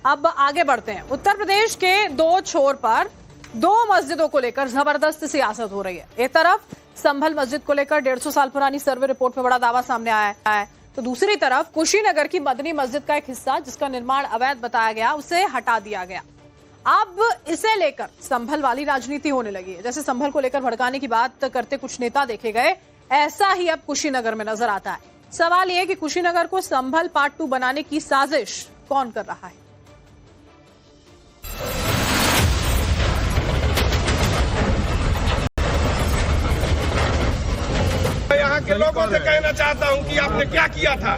अब आगे बढ़ते हैं। उत्तर प्रदेश के दो छोर पर दो मस्जिदों को लेकर जबरदस्त सियासत हो रही है। एक तरफ संभल मस्जिद को लेकर 150 साल पुरानी सर्वे रिपोर्ट में बड़ा दावा सामने आया है, तो दूसरी तरफ कुशीनगर की मदनी मस्जिद का एक हिस्सा जिसका निर्माण अवैध बताया गया उसे हटा दिया गया। अब इसे लेकर संभल वाली राजनीति होने लगी है। जैसे संभल को लेकर भड़काने की बात करते कुछ नेता देखे गए, ऐसा ही अब कुशीनगर में नजर आता है। सवाल यह कि कुशीनगर को संभल पार्ट 2 बनाने की साजिश कौन कर रहा है? मैं यहाँ के लोगों से कहना चाहता हूँ कि आपने क्या किया था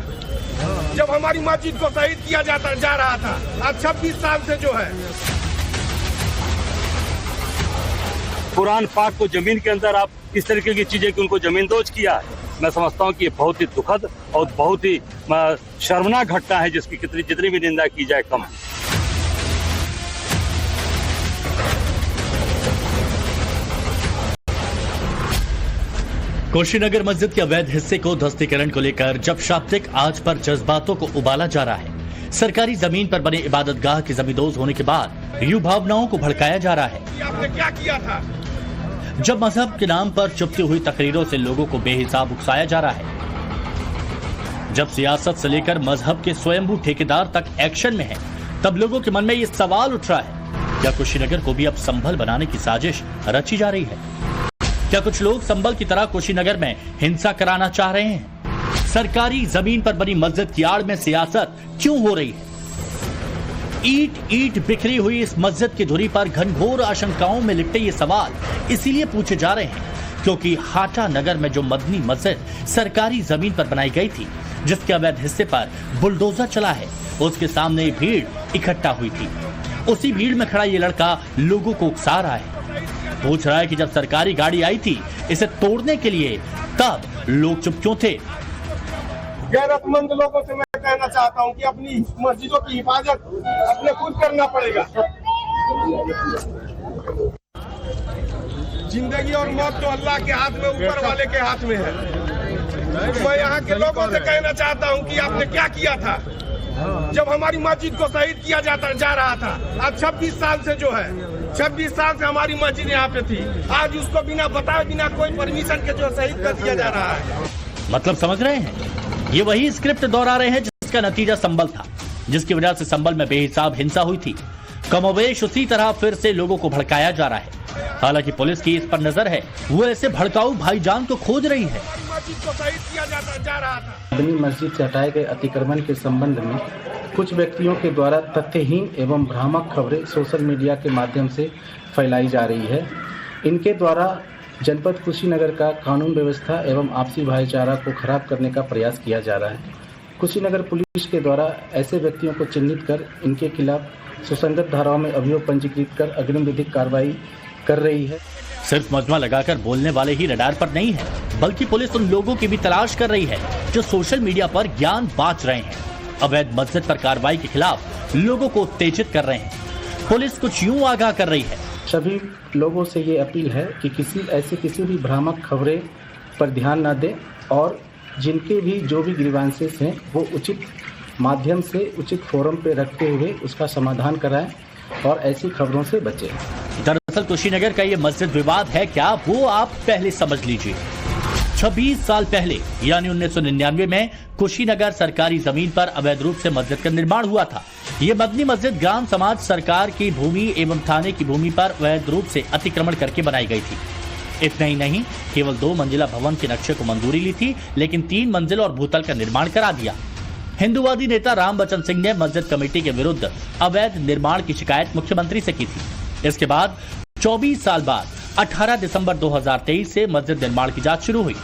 जब हमारी मस्जिद को शहीद किया जा रहा था। आज 26 साल से जो है कुरान पाक को जमीन के अंदर आप इस तरीके की चीजें कि उनको जमींदोज किया है, मैं समझता हूँ कि ये बहुत ही दुखद और बहुत ही शर्मनाक घटना है जिसकी जितनी भी निंदा की जाए कम है। कुशीनगर मस्जिद के अवैध हिस्से को ध्वस्तीकरण को लेकर जब शाब्दिक आज पर जज्बातों को उबाला जा रहा है, सरकारी जमीन पर बने इबादतगाह की जमींदोज होने के बाद युवा भावनाओं को भड़काया जा रहा है। आपने क्या किया था? जब मजहब के नाम पर चुपती हुई तकरीरों से लोगों को बेहिसाब उकसाया जा रहा है, जब सियासत से लेकर मजहब के स्वयंभू ठेकेदार तक एक्शन में है, तब लोगों के मन में ये सवाल उठ रहा है, क्या कुशीनगर को भी अब संभल बनाने की साजिश रची जा रही है? क्या कुछ लोग संभल की तरह कुशीनगर में हिंसा कराना चाह रहे हैं? सरकारी जमीन पर बनी मस्जिद की आड़ में सियासत क्यों हो रही है? ईट ईट बिखरी हुई इस मस्जिद की धुरी पर घनघोर आशंकाओं में लिपटे ये सवाल इसीलिए पूछे जा रहे हैं क्योंकि हाटा नगर में जो मदनी मस्जिद सरकारी जमीन पर बनाई गई थी, जिसके अवैध हिस्से पर बुलडोजर चला है, उसके सामने भीड़ इकट्ठा हुई थी। उसी भीड़ में खड़ा ये लड़का लोगों को उकसा रहा है, पूछ रहा है कि जब सरकारी गाड़ी आई थी इसे तोड़ने के लिए, तब लोग चुप क्यों थे? गैरतमंद लोगों से मैं कहना चाहता हूं कि अपनी मस्जिदों की हिफाजत अपने खुद करना पड़ेगा। जिंदगी और मौत तो अल्लाह के हाथ में, ऊपर वाले के हाथ में है। मैं यहाँ के लोगों से कहना चाहता हूं कि आपने क्या किया था जब हमारी मस्जिद को शहीद किया जा रहा था। आज 26 साल से जो है 26 साल से हमारी मस्जिद यहाँ पे थी, आज उसको बिना बताए, बिना कोई परमिशन के जो शहीद कर दिया जा रहा है। मतलब समझ रहे हैं, ये वही स्क्रिप्ट दोहरा रहे हैं जिसका नतीजा संभल था, जिसकी वजह से संभल में बेहिसाब हिंसा हुई थी। कमोबेश उसी तरह फिर से लोगों को भड़काया जा रहा है। हालांकि पुलिस की इस पर नजर है, वो ऐसे भड़काऊ भाईजान को खोज रही है। मदनी मस्जिद से हटाए गए अतिक्रमण के संबंध में कुछ व्यक्तियों के द्वारा तथ्यहीन एवं भ्रामक खबरें सोशल मीडिया के माध्यम से फैलाई जा रही है। इनके द्वारा जनपद कुशीनगर का कानून व्यवस्था एवं आपसी भाईचारा को खराब करने का प्रयास किया जा रहा है। कुशीनगर पुलिस के द्वारा ऐसे व्यक्तियों को चिन्हित कर इनके खिलाफ सुसंगत धाराओं में अभियोग पंजीकृत कर अग्रिम विधिक कार्रवाई कर रही है। सिर्फ मजमा लगाकर बोलने वाले ही रडार पर नहीं है, बल्कि पुलिस उन लोगों की भी तलाश कर रही है जो सोशल मीडिया पर ज्ञान बांट रहे हैं, अवैध मस्जिद पर कार्रवाई के खिलाफ लोगों को उत्तेजित कर रहे हैं। पुलिस कुछ यूं आगाह कर रही है, सभी लोगों से ये अपील है कि किसी भी भ्रामक खबरें पर ध्यान न दें और जिनके भी जो भी ग्रीवांसेस हैं वो उचित माध्यम से उचित फोरम पे रखते हुए उसका समाधान कराएं और ऐसी खबरों से बचें। दरअसल कुशीनगर का ये मस्जिद विवाद है क्या, वो आप पहले समझ लीजिए। 26 साल पहले यानी 1999 में कुशीनगर सरकारी जमीन पर अवैध रूप से मस्जिद का निर्माण हुआ था। ये मदनी मस्जिद ग्राम समाज सरकार की भूमि एवं थाने की भूमि पर अवैध रूप से अतिक्रमण करके बनाई गई थी। इतना ही नहीं, केवल 2 मंजिला भवन के नक्शे को मंजूरी ली थी, लेकिन 3 मंजिल और भूतल का निर्माण करा दिया। हिंदूवादी नेता राम बचन सिंह ने मस्जिद कमेटी के विरुद्ध अवैध निर्माण की शिकायत मुख्यमंत्री से की थी। इसके बाद 24 साल बाद 18 दिसंबर 2023 से मस्जिद निर्माण की जांच शुरू हुई।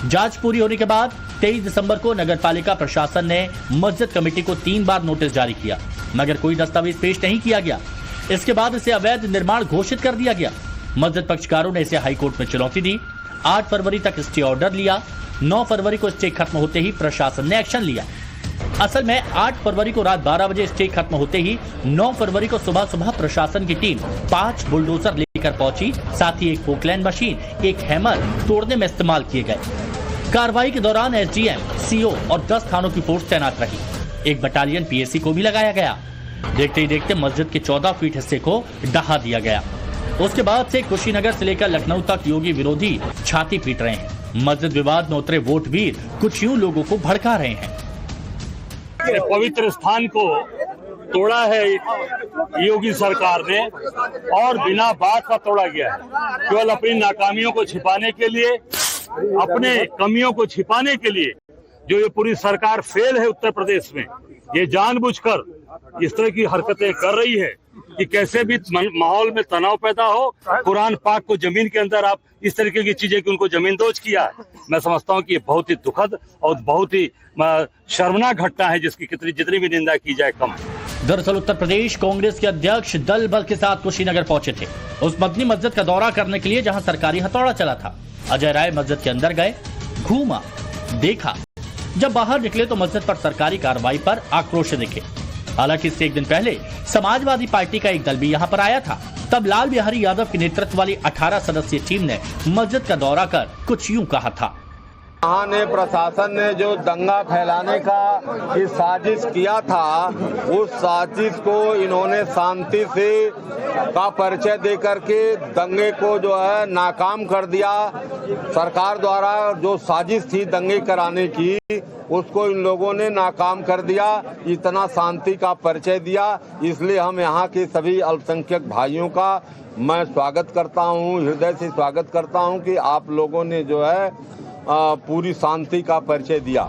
जांच पूरी होने के बाद 23 दिसंबर को नगरपालिका प्रशासन ने मस्जिद कमेटी को 3 बार नोटिस जारी किया, मगर कोई दस्तावेज पेश नहीं किया गया। इसके बाद इसे अवैध निर्माण घोषित कर दिया गया। मस्जिद पक्षकारों ने इसे हाईकोर्ट में चुनौती दी। 8 फरवरी तक स्टे ऑर्डर लिया। 9 फरवरी को स्टे खत्म होते ही प्रशासन ने एक्शन लिया। असल में 8 फरवरी को रात 12 बजे स्टे खत्म होते ही 9 फरवरी को सुबह प्रशासन की टीम 5 बुलडोजर लेकर पहुंची, साथ ही एक पोकलैंड मशीन, एक हैमर तोड़ने में इस्तेमाल किए गए। कार्रवाई के दौरान एसडीएम, सीओ और 10 थानों की फोर्स तैनात रही। एक बटालियन पीएसी को भी लगाया गया। देखते ही देखते मस्जिद के 14 फीट हिस्से को ढहा दिया गया। उसके बाद से कुशीनगर से लेकर लखनऊ तक योगी विरोधी छाती पीट रहे हैं। मस्जिद विवाद में उतरे वोटवीर कुछ यूं लोगों को भड़का रहे हैं। पवित्र स्थान को तोड़ा है योगी सरकार ने और बिना बात का तोड़ा गया है। केवल अपनी नाकामियों को छिपाने के लिए, अपने कमियों को छिपाने के लिए जो ये पूरी सरकार फेल है उत्तर प्रदेश में, ये जानबूझकर इस तरह की हरकतें कर रही है कि कैसे भी माहौल में तनाव पैदा हो। कुरान पाक को जमीन के अंदर आप इस तरीके की चीजें कि उनको जमींदोज किया है। मैं समझता हूं कि ये बहुत ही दुखद और बहुत ही शर्मनाक घटना है जिसकी जितनी भी निंदा की जाए कम है। दरअसल उत्तर प्रदेश कांग्रेस के अध्यक्ष दल बल के साथ कुशीनगर पहुंचे थे उस मदनी मस्जिद का दौरा करने के लिए जहां सरकारी हथौड़ा चला था। अजय राय मस्जिद के अंदर गए, घूमा, देखा। जब बाहर निकले तो मस्जिद पर सरकारी कार्रवाई पर आक्रोश दिखे। हालांकि इससे एक दिन पहले समाजवादी पार्टी का एक दल भी यहां पर आया था। तब लाल बिहारी यादव के नेतृत्व वाली 18 सदस्यीय टीम ने मस्जिद का दौरा कर कुछ यूं कहा था। यहाँ ने प्रशासन ने जो दंगा फैलाने का की साजिश किया था, उस साजिश को इन्होंने शांति से का परिचय दे करके दंगे को जो है नाकाम कर दिया। सरकार द्वारा जो साजिश थी दंगे कराने की, उसको इन लोगों ने नाकाम कर दिया। इतना शांति का परिचय दिया, इसलिए हम यहाँ के सभी अल्पसंख्यक भाइयों का मैं स्वागत करता हूँ, हृदय से स्वागत करता हूँ कि आप लोगों ने जो है पूरी शांति का परिचय दिया।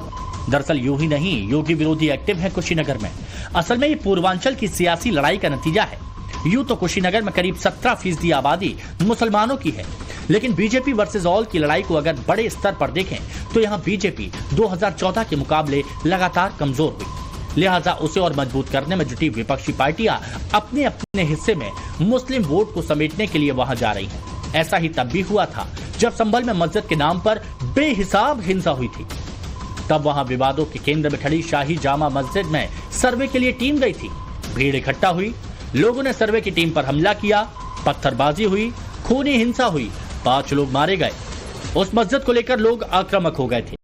दरअसल यूं ही नहीं, योगी विरोधी एक्टिव है कुशीनगर में। असल में ये पूर्वांचल की सियासी लड़ाई का नतीजा है। यूं तो कुशीनगर में करीब 17% आबादी मुसलमानों की है, लेकिन बीजेपी वर्सेस ऑल की लड़ाई को अगर बड़े स्तर पर देखें तो यहाँ बीजेपी 2014 के मुकाबले लगातार कमजोर हुई। लिहाजा उसे और मजबूत करने में जुटी विपक्षी पार्टियां अपने अपने हिस्से में मुस्लिम वोट को समेटने के लिए वहां जा रही हैं। ऐसा ही तब भी हुआ था जब संभल में मस्जिद के नाम पर बेहिसाब हिंसा हुई थी। तब वहां विवादों के केंद्र में खड़ी शाही जामा मस्जिद में सर्वे के लिए टीम गई थी। भीड़ इकट्ठा हुई, लोगों ने सर्वे की टीम पर हमला किया, पत्थरबाजी हुई, खूनी हिंसा हुई, 5 लोग मारे गए। उस मस्जिद को लेकर लोग आक्रामक हो गए थे।